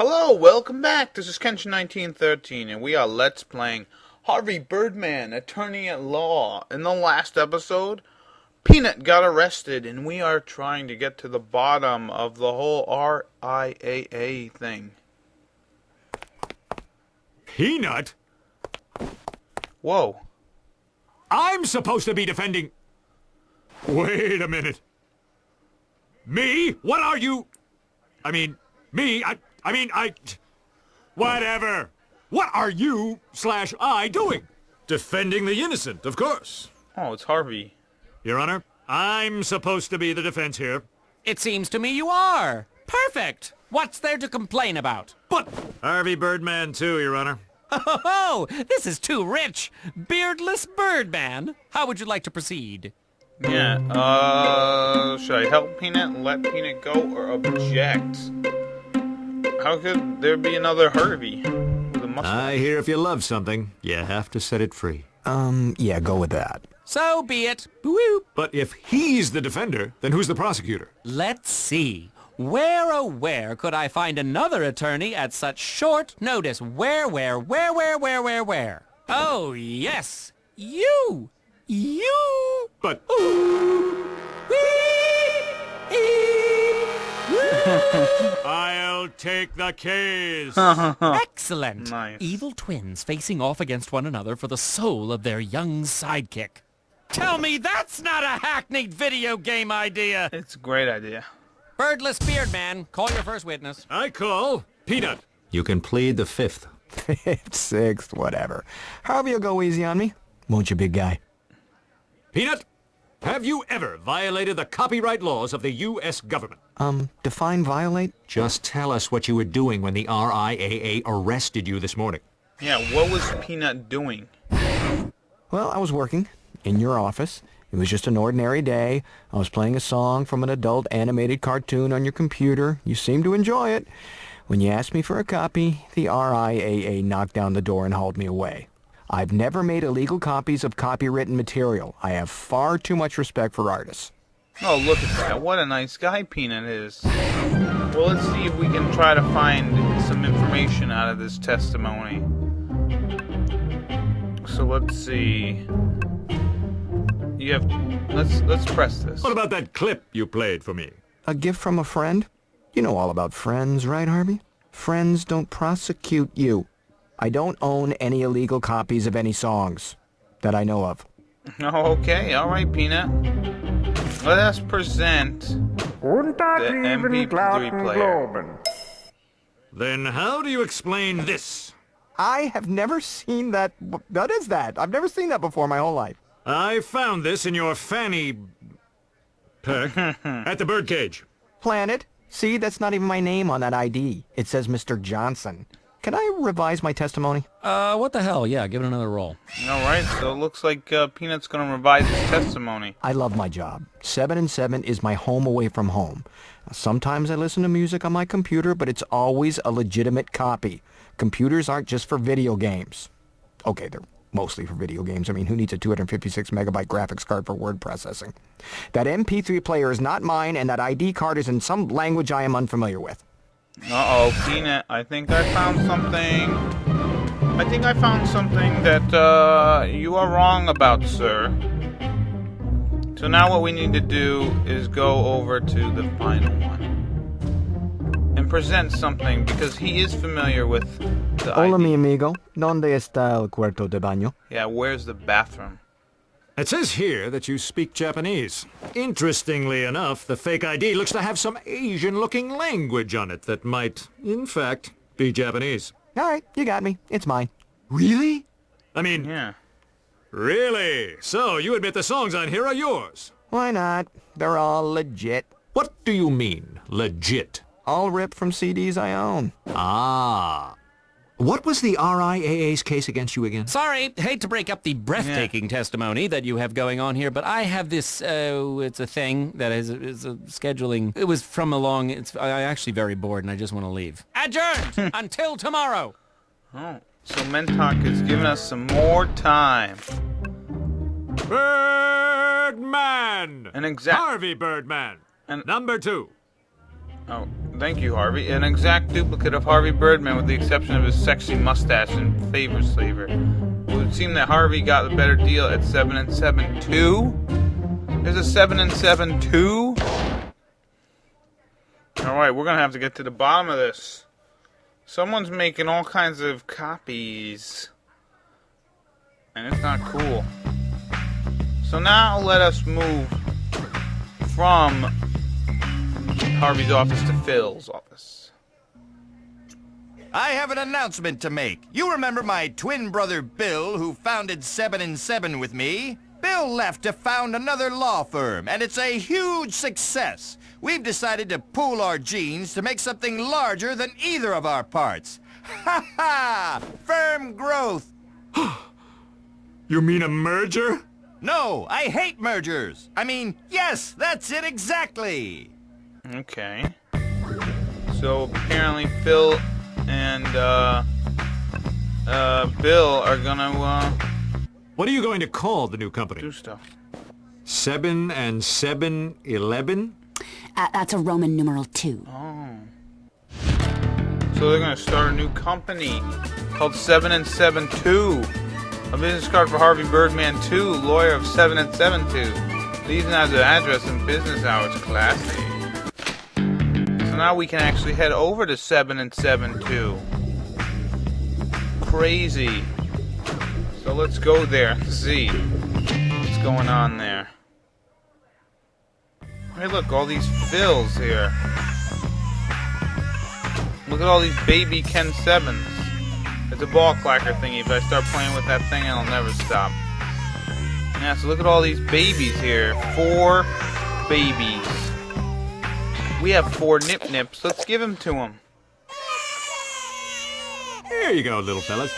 Hello, welcome back. This is Kenshin1913, and we are Let's Playing Harvey Birdman, Attorney at Law. In the last episode, Peanut got arrested, and we are trying to get to the bottom of the whole RIAA thing. Peanut? Whoa. I'm supposed to be defending... Wait a minute. Me? What are you... Me? Whatever. What are you/I doing? Defending the innocent, of course. Oh, it's Harvey. Your Honor, I'm supposed to be the defense here. It seems to me you are. Perfect. What's there to complain about? But Harvey Birdman, too, Your Honor. Oh, this is too rich. Beardless Birdman. How would you like to proceed? Yeah, should I help Peanut, let Peanut go, or object? How could there be another Harvey with a mustache? I hear if you love something, you have to set it free. Yeah, go with that. So be it. Woo. But if he's the defender, then who's the prosecutor? Let's see. Where, oh where could I find another attorney at such short notice? Where? Oh, yes. You! But... I'll take the case. Excellent. Nice. Evil twins facing off against one another for the soul of their young sidekick. Tell me that's not a hackneyed video game idea. It's a great idea. Birdless Beardman, call your first witness. I call Peanut. You can plead the fifth. Sixth, whatever. Harvey will go easy on me. Won't you, big guy? Peanut, have you ever violated the copyright laws of the U.S. government? Define violate? Just tell us what you were doing when the RIAA arrested you this morning. Yeah, what was Peanut doing? Well, I was working in your office. It was just an ordinary day. I was playing a song from an adult animated cartoon on your computer. You seemed to enjoy it. When you asked me for a copy, the RIAA knocked down the door and hauled me away. I've never made illegal copies of copywritten material. I have far too much respect for artists. Oh, look at that. What a nice guy Peanut is. Well, let's see if we can try to find some information out of this testimony. So let's see. You have... Let's press this. What about that clip you played for me? A gift from a friend? You know all about friends, right, Harvey? Friends don't prosecute you. I don't own any illegal copies of any songs that I know of. Oh, okay. All right, Peanut. Let us present the MP3 player. Then how do you explain this? I have never seen that. What is that? I've never seen that before my whole life. I found this in your fanny pack at the birdcage. Planet? See, that's not even my name on that ID. It says Mr. Johnson. Can I revise my testimony? What the hell? Yeah, give it another roll. All right, so it looks like Peanut's going to revise his testimony. I love my job. Sebben Sebben is my home away from home. Sometimes I listen to music on my computer, but it's always a legitimate copy. Computers aren't just for video games. Okay, they're mostly for video games. I mean, who needs a 256 megabyte graphics card for word processing? That MP3 player is not mine, and that ID card is in some language I am unfamiliar with. Uh-oh, Peanut, I think I found something. I think I found something that you are wrong about, sir. So now what we need to do is go over to the final one and present something, because he is familiar with the Hola, ID. mi amigo. ¿Dónde está el cuarto de baño? Yeah, where's the bathroom? It says here that you speak Japanese. Interestingly enough, the fake ID looks to have some Asian-looking language on it that might, in fact, be Japanese. All right, you got me. It's mine. Really? I mean, Yeah. really? So you admit the songs on here are yours? Why not? They're all legit. What do you mean, legit? All ripped from CDs I own. Ah. What was the RIAA's case against you again? Sorry, hate to break up the breathtaking testimony that you have going on here, but I have this, it's a thing that is a scheduling. It was from I'm actually very bored and I just want to leave. Adjourned until tomorrow. Oh, so Mentok is giving us some more time. Birdman! An exact... Harvey Birdman. And- Number 2. Oh, thank you, Harvey. An exact duplicate of Harvey Birdman with the exception of his sexy mustache and favor slaver. It would seem that Harvey got the better deal at 7 and 7 2? There's a 7 and 7 2? Alright, we're gonna have to get to the bottom of this. Someone's making all kinds of copies. And it's not cool. So now let us move from Harvey's office to Phil's office. I have an announcement to make. You remember my twin brother Bill, who founded Sebben Sebben with me? Bill left to found another law firm, and it's a huge success. We've decided to pool our genes to make something larger than either of our parts. Ha ha! Firm growth! You mean a merger? No, I hate mergers. I mean, yes, that's it exactly. Okay. So apparently Phil and Bill are gonna What are you going to call the new company? do stuff. Sebben and Sebben 11? That's a Roman numeral 2. So they're gonna start a new company called 7 and 7 2. A business card for Harvey Birdman 2, lawyer of 7 and 7 2. Leaves has an address and business hours. Classy. So now we can actually head over to 7 and 7 2. Crazy. So let's go there and see what's going on there. Hey, look, all these Phils here. Look at all these baby Ken Sebbens. It's a ball clacker thingy. If I start playing with that thing, it'll never stop. Yeah, so look at all these babies here. 4 babies. We have 4 nip-nips. Let's give them to them. Here you go, little fellas.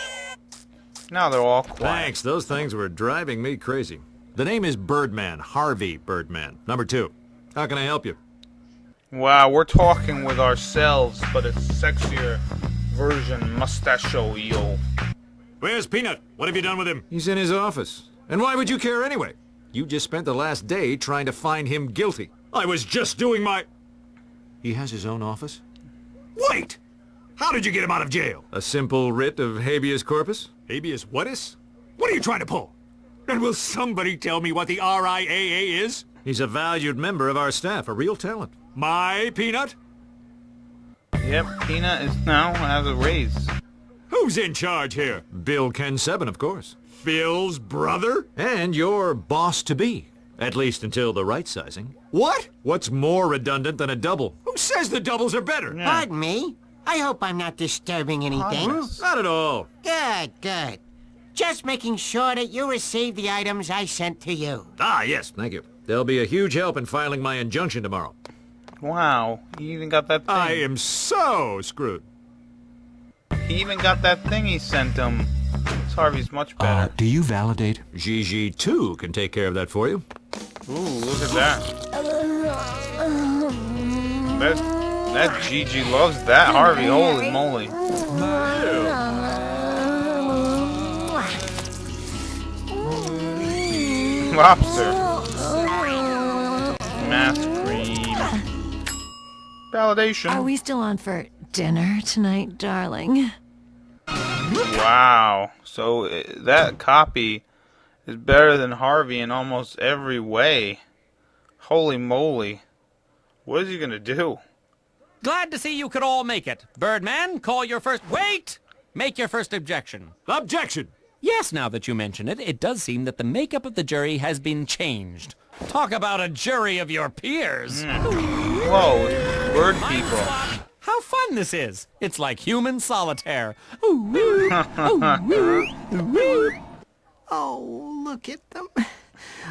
Now they're all quiet. Thanks, those things were driving me crazy. The name is Birdman, Harvey Birdman. Number 2. How can I help you? Wow, we're talking with ourselves, but it's sexier version mustachio. Where's Peanut? What have you done with him? He's in his office. And why would you care anyway? You just spent the last day trying to find him guilty. I was just doing my... He has his own office? Wait! How did you get him out of jail? A simple writ of habeas corpus? Habeas whatis? What are you trying to pull? And will somebody tell me what the RIAA is? He's a valued member of our staff, a real talent. My Peanut? Yep, Peanut is now has a raise. Who's in charge here? Bill Ken Sebben, of course. Bill's brother? And your boss-to-be. At least until the right sizing. What? What's more redundant than a double? Who says the doubles are better? Yeah. Pardon me. I hope I'm not disturbing anything. Harmless. Not at all. Good, good. Just making sure that you received the items I sent to you. Ah, yes, thank you. There'll be a huge help in filing my injunction tomorrow. Wow, he even got that thing. I am so screwed. He even got that thing he sent him. This Harvey's much better. Do you validate? Gigi, too, can take care of that for you. Ooh, look at that. That Gigi loves that Harvey. Holy moly. Lobster. Mask cream. Validation. Are we still on for dinner tonight, darling? Wow. So that copy is better than Harvey in almost every way. Holy moly. What is he gonna do? Glad to see you could all make it. Birdman, call your first... Wait! Make your first objection. Objection! Yes, now that you mention it, it does seem that the makeup of the jury has been changed. Talk about a jury of your peers. Whoa, bird people. How fun this is. It's like human solitaire. Oh, look at them.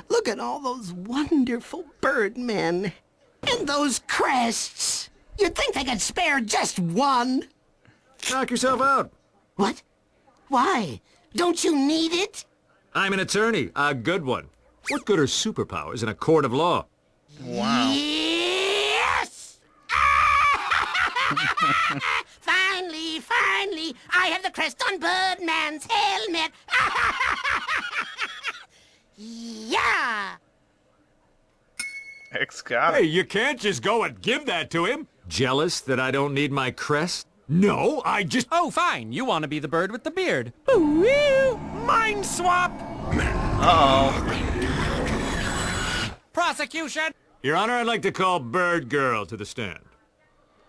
Look at all those wonderful birdmen. And those crests. You'd think they could spare just one. Knock yourself out. What? Why? Don't you need it? I'm an attorney, a good one. What good are superpowers in a court of law? Wow. Yes! Finally, finally, I have the crest on Birdman's helmet. Yeah! X got Hey, it. you can't just go and give that to him. Jealous that I don't need my crest? No, I just... Oh, fine. You want to be the bird with the beard. Ooh, mind swap! Uh-oh. Prosecution! Your Honor, I'd like to call Bird Girl to the stand.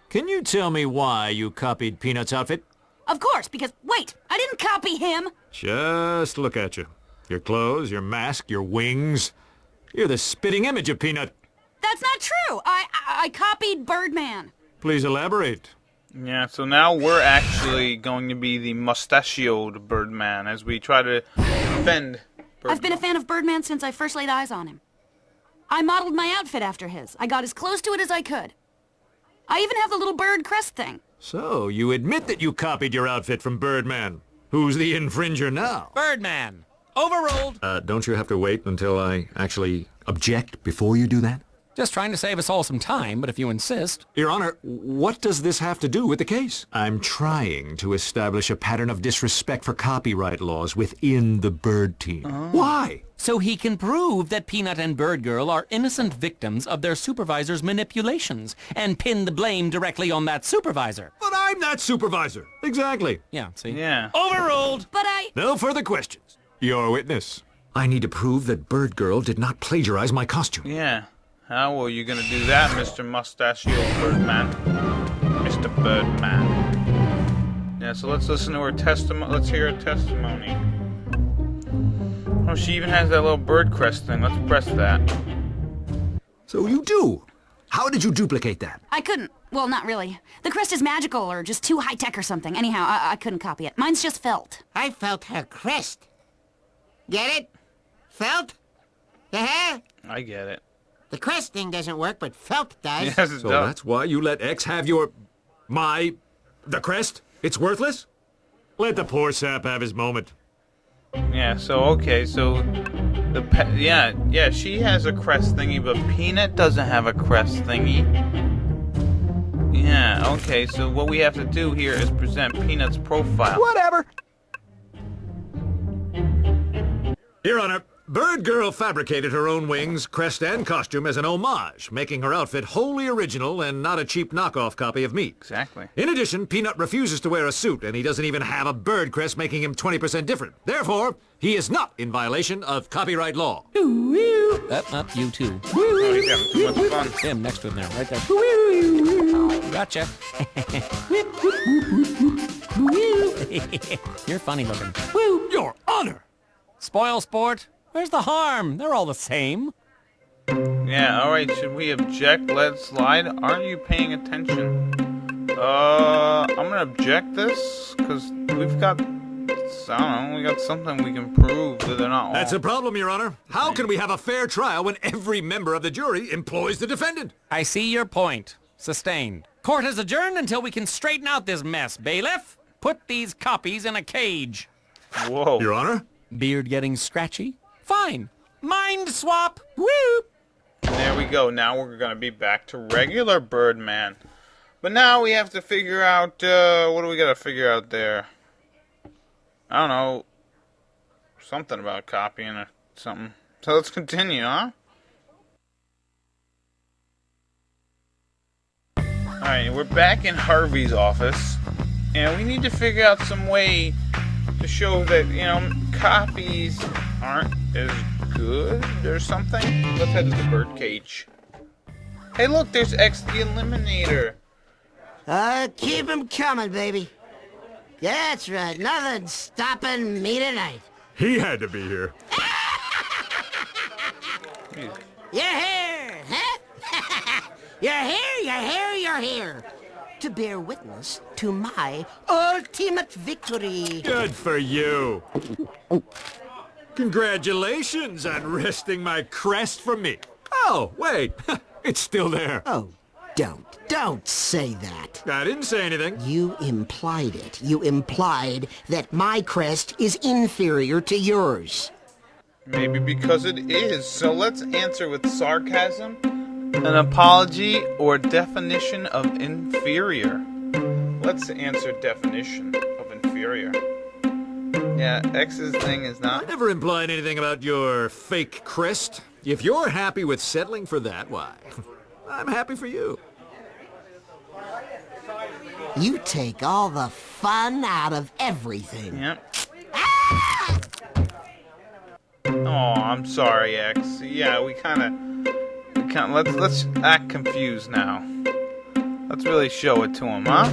Can you tell me why you copied Peanut's outfit? Of course, because, wait, I didn't copy him. Just look at you. Your clothes, your mask, your wings. You're the spitting image of Peanut. That's not true. I copied Birdman. Please elaborate. Yeah, so now we're actually going to be the mustachioed Birdman as we try to defend Birdman. I've been a fan of Birdman since I first laid eyes on him. I modeled my outfit after his. I got as close to it as I could. I even have the little bird crest thing. So, you admit that you copied your outfit from Birdman. Who's the infringer now? Birdman. Overruled. Don't you have to wait until I actually object before you do that? Just trying to save us all some time, but if you insist. Your Honor, what does this have to do with the case? I'm trying to establish a pattern of disrespect for copyright laws within the Bird team. Why? So he can prove that Peanut and Bird Girl are innocent victims of their supervisor's manipulations and pin the blame directly on that supervisor. But I'm that supervisor. Exactly. Yeah, see? Yeah. Overruled! But No further questions. Your witness. I need to prove that Bird Girl did not plagiarize my costume. Yeah. How are you gonna do that, Mr. Mustachioed Birdman? Mr. Birdman. Yeah, so let's listen to her testimony. Let's hear her testimony. Oh, she even has that little bird crest thing. Let's press that. So you do? How did you duplicate that? I couldn't. Well, not really. The crest is magical or just too high-tech or something. Anyhow, I couldn't copy it. Mine's just felt. I felt her crest. Get it? Felt? Uh-huh. I get it. The crest thing doesn't work, but felt does. Yes, it So does. that's why you let X have the crest? It's worthless? Let the poor sap have his moment. Yeah, so okay, so yeah, she has a crest thingy, but Peanut doesn't have a crest thingy. Yeah, okay, so what we have to do here is present Peanut's profile. Whatever. Your Honor, Bird Girl fabricated her own wings, crest, and costume as an homage, making her outfit wholly original and not a cheap knockoff copy of me. Exactly. In addition, Peanut refuses to wear a suit, and he doesn't even have a bird crest, making him 20% different. Therefore, he is not in violation of copyright law. Up, you too. Oh, he's having too much fun. Him next to him there, right there. Gotcha. You're funny looking. Your Honor! Spoil sport. Where's the harm? They're all the same. Yeah, alright, should we object? Let it slide? Aren't you paying attention? I'm gonna object this, because we've got, I don't know, we got something we can prove that they're not all. That's a problem, Your Honor. How can we have a fair trial when every member of the jury employs the defendant? I see your point. Sustained. Court has adjourned until we can straighten out this mess. Bailiff, put these copies in a cage. Whoa. Your Honor? Beard getting scratchy? Fine. Mind swap. Woo! There we go. Now we're gonna be back to regular Birdman. But now we have to figure out, what do we gotta figure out there? I don't know. Something about copying or something. So let's continue, huh? Alright, we're back in Harvey's office. And we need to figure out some way to show that, you know, copies aren't as good or something. Let's head to the birdcage. Hey, look, there's X the Eliminator. Keep 'em coming, baby. That's right. Nothing stopping me tonight. He had to be here. You're here, huh? You're here, you're here, you're here. To bear witness to my ultimate victory. Good for you. Congratulations on wresting my crest from me. Oh, wait. It's still there. Oh, don't say that. I didn't say anything. You implied it. You implied that my crest is inferior to yours. Maybe because it is. So let's answer with sarcasm, an apology, or definition of inferior. Let's answer definition of inferior. Yeah, X's thing is I not... never implied anything about your fake crest. If you're happy with settling for that, why, I'm happy for you. You take all the fun out of everything. Yep. Oh, I'm sorry, X. Yeah, we kind of let's act confused now. Let's really show it to him, huh?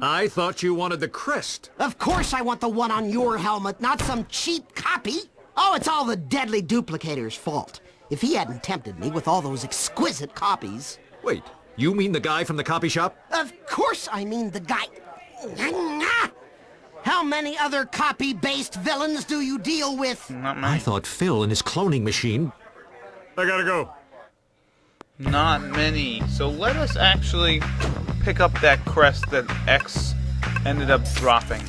I thought you wanted the crest. Of course I want the one on your helmet, not some cheap copy. Oh, it's all the deadly duplicator's fault. If he hadn't tempted me with all those exquisite copies... Wait, you mean the guy from the copy shop? Of course I mean the guy... How many other copy-based villains do you deal with? Not I many. thought Phil and his cloning machine... I gotta go. Not many. So let us actually pick up that crest that X ended up dropping.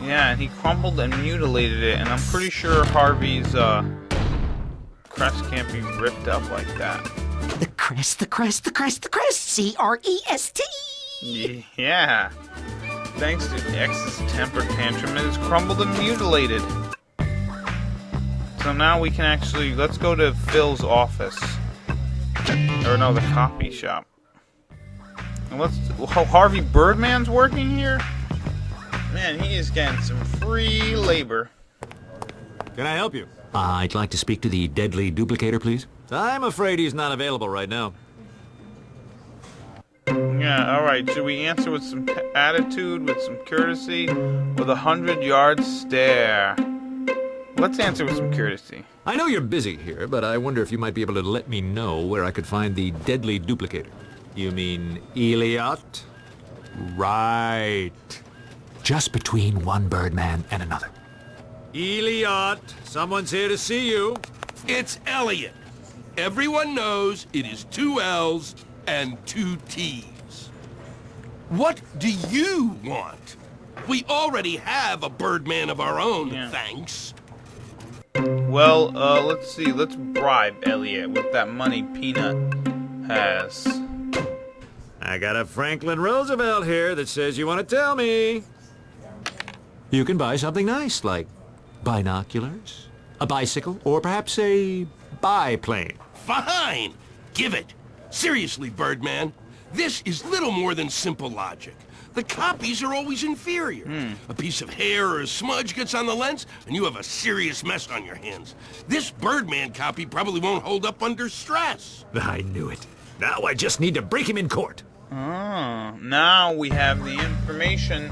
Yeah, and he crumbled and mutilated it, and I'm pretty sure Harvey's crest can't be ripped up like that. The crest, the crest, the crest, the crest. C-R-E-S-T. Yeah. Thanks to X's temper tantrum, it is crumbled and mutilated. So now we can actually, let's go to Phil's office. Or no, the copy shop. And let's, Harvey Birdman's working here? Man, he is getting some free labor. Can I help you? I'd like to speak to the deadly duplicator, please. I'm afraid he's not available right now. Yeah, alright. Should we answer with some attitude, with some courtesy, with a 100-yard stare? Let's answer with some courtesy. I know you're busy here, but I wonder if you might be able to let me know where I could find the deadly duplicator. You mean Elliot? Right. Just between one Birdman and another. Elliot, someone's here to see you. It's Elliot. Everyone knows it is 2 L's and 2 T's. What do you want? We already have a Birdman of our own, Yeah. thanks. Well, let's see. Let's bribe Elliot with that money Peanut has. I got a Franklin Roosevelt here that says you want to tell me. You can buy something nice, like binoculars, a bicycle, or perhaps a biplane. Fine! Give it! Seriously, Birdman, this is little more than simple logic. The copies are always inferior. A piece of hair or a smudge gets on the lens, and you have a serious mess on your hands. This Birdman copy probably won't hold up under stress. I knew it. Now I just need to break him in court. Oh, now we have the information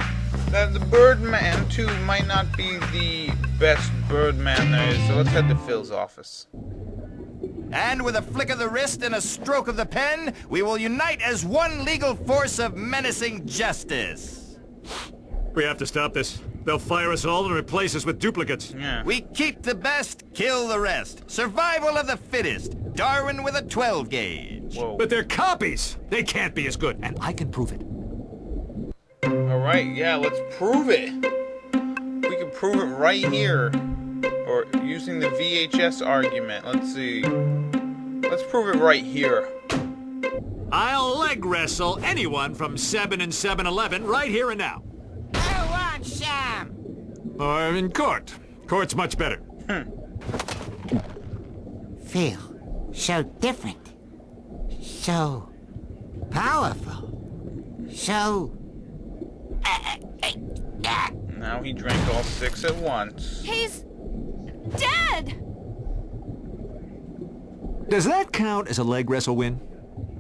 that the Birdman 2 might not be the best Birdman there is. So let's head to Phil's office. And with a flick of the wrist and a stroke of the pen, we will unite as one legal force of menacing justice. We have to stop this. They'll fire us all and replace us with duplicates. Yeah. We keep the best, kill the rest. Survival of the fittest. Darwin with a 12 gauge. Whoa. But they're copies. They can't be as good, and I can prove it. Alright, yeah, let's prove it. We can prove it right here. Or using the VHS argument. Let's see. Let's prove it right here. I'll leg wrestle anyone from Sebben and 7-Eleven right here and now. I want some. Or in court. Court's much better. Phil, so different. So powerful. So... Now he drank all 6 at once. He's dead! Does that count as a leg wrestle win?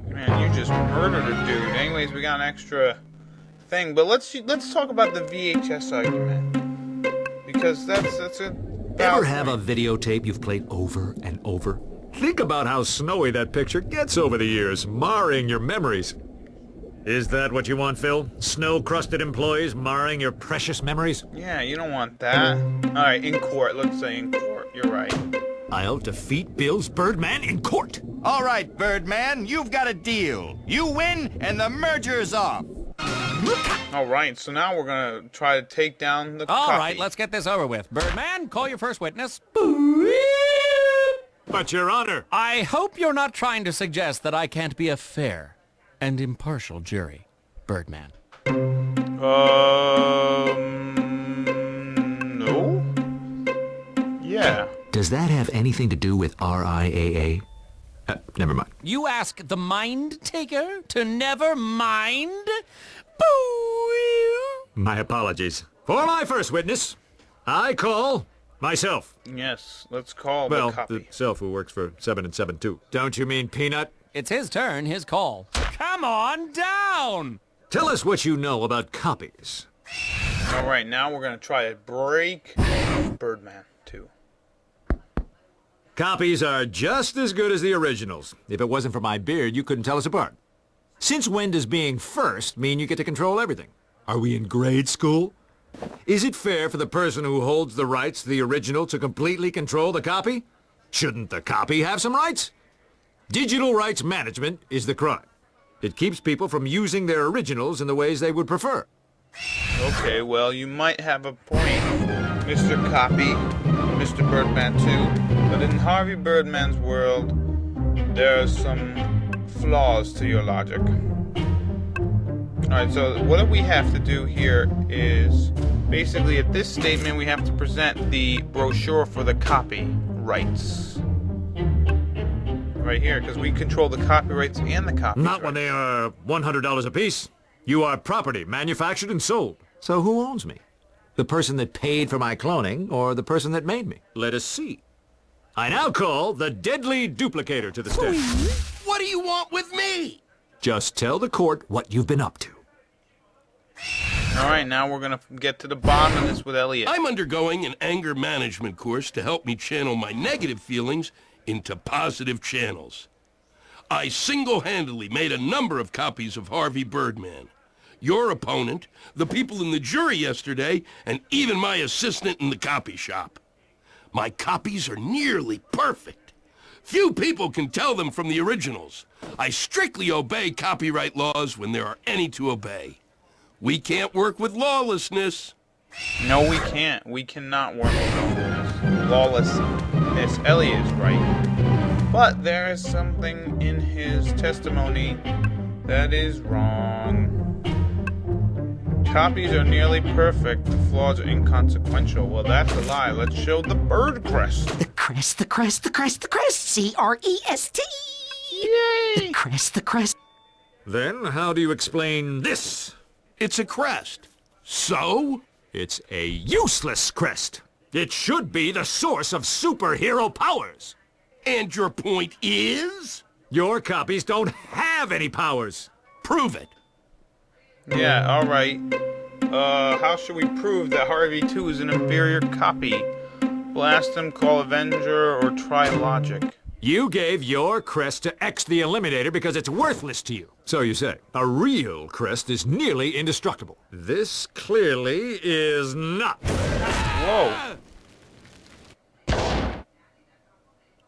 Man, you just murdered a dude. Anyways, we got an extra thing, but let's talk about the VHS argument because that's a. Ever have a videotape you've played over and over? Think about how snowy that picture gets over the years, marring your memories. Is that what you want, Phil? Snow-crusted employees marring your precious memories? Yeah, you don't want that. All right, in court. Let's say in court. You're right. I'll defeat Bill's Birdman in court. All right, Birdman, you've got a deal. You win, and the merger's off. All right, so now we're gonna try to take down the. All copy. right, let's get this over with. Birdman, call your first witness. But, Your Honor... I hope you're not trying to suggest that I can't be a fair and impartial jury, Birdman. No. Yeah. Does that have anything to do with RIAA? Never mind. You ask the mind taker to never mind? Boo! My apologies. For my first witness, I call myself. Yes, let's call Well, the copy. the self who works for Sebben and Sebben too. Don't you mean Peanut? It's his turn, his call. Come on down! Tell us what you know about copies. All right, now we're going to try to break Birdman 2. Copies are just as good as the originals. If it wasn't for my beard, you couldn't tell us apart. Since when does being first mean you get to control everything? Are we in grade school? Is it fair for the person who holds the rights to the original to completely control the copy? Shouldn't the copy have some rights? Digital rights management is the crime. It keeps people from using their originals in the ways they would prefer. Okay, well, you might have a point, Mr. Copy, Mr. Birdman 2, but in Harvey Birdman's world, there are some flaws to your logic. Alright, so what we have to do here is, basically at this statement, we have to present the brochure for the copyrights. Right here, because we control the copyrights and the copyrights. Not when they are $100 a piece. You are property, manufactured and sold. So who owns me? The person that paid for my cloning, or the person that made me? Let us see. I now call the deadly duplicator to the stand. What do you want with me? Just tell the court what you've been up to. Alright, now we're gonna get to the bottom of this with Elliot. I'm undergoing an anger management course to help me channel my negative feelings into positive channels. I single-handedly made a number of copies of Harvey Birdman. Your opponent, the people in the jury yesterday, and even my assistant in the copy shop. My copies are nearly perfect. Few people can tell them from the originals. I strictly obey copyright laws when there are any to obey. We can't work with lawlessness. No, we can't. We cannot work with lawlessness. Elliot is right. But there is something in his testimony that is wrong. Copies are nearly perfect. The flaws are inconsequential. Well, that's a lie. Let's show the bird crest. The crest, the crest, the crest, the crest. C-R-E-S-T. Yay! The crest, the crest. Then how do you explain this? It's a crest. So? It's a useless crest. It should be the source of superhero powers. And your point is? Your copies don't have any powers. Prove it. Yeah, alright. How should we prove that Harvey 2 is an inferior copy? Blast him, call Avenger, or try logic? You gave your crest to X the Eliminator because it's worthless to you. So you say. A real crest is nearly indestructible. This clearly is not. Whoa.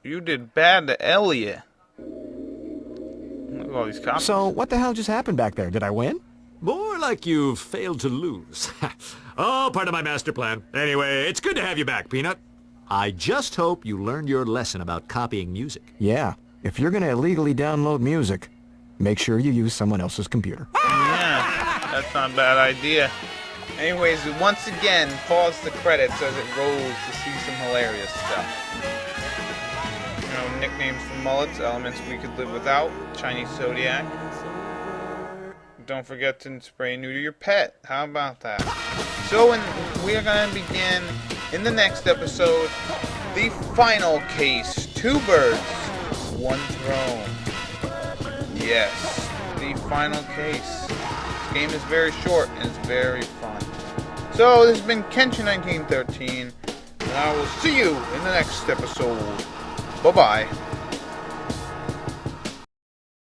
You did bad to Elliot. Look at all these copies. So, what the hell just happened back there? Did I win? More like you failed to lose. Oh, part of my master plan. Anyway, it's good to have you back, Peanut. I just hope you learned your lesson about copying music. Yeah. If you're gonna illegally download music, make sure you use someone else's computer. Yeah, that's not a bad idea. Anyways, once again, pause the credits as it rolls to see some hilarious stuff. You know, nicknames for mullets, elements we could live without, Chinese Zodiac. Don't forget to spray and neuter your pet. How about that? So, we are going to begin in the next episode, the final case. 2 birds, 1 throne. Yes, the final case. This game is very short and it's very fun. So, this has been Kenshin 1913, and I will see you in the next episode. Bye-bye.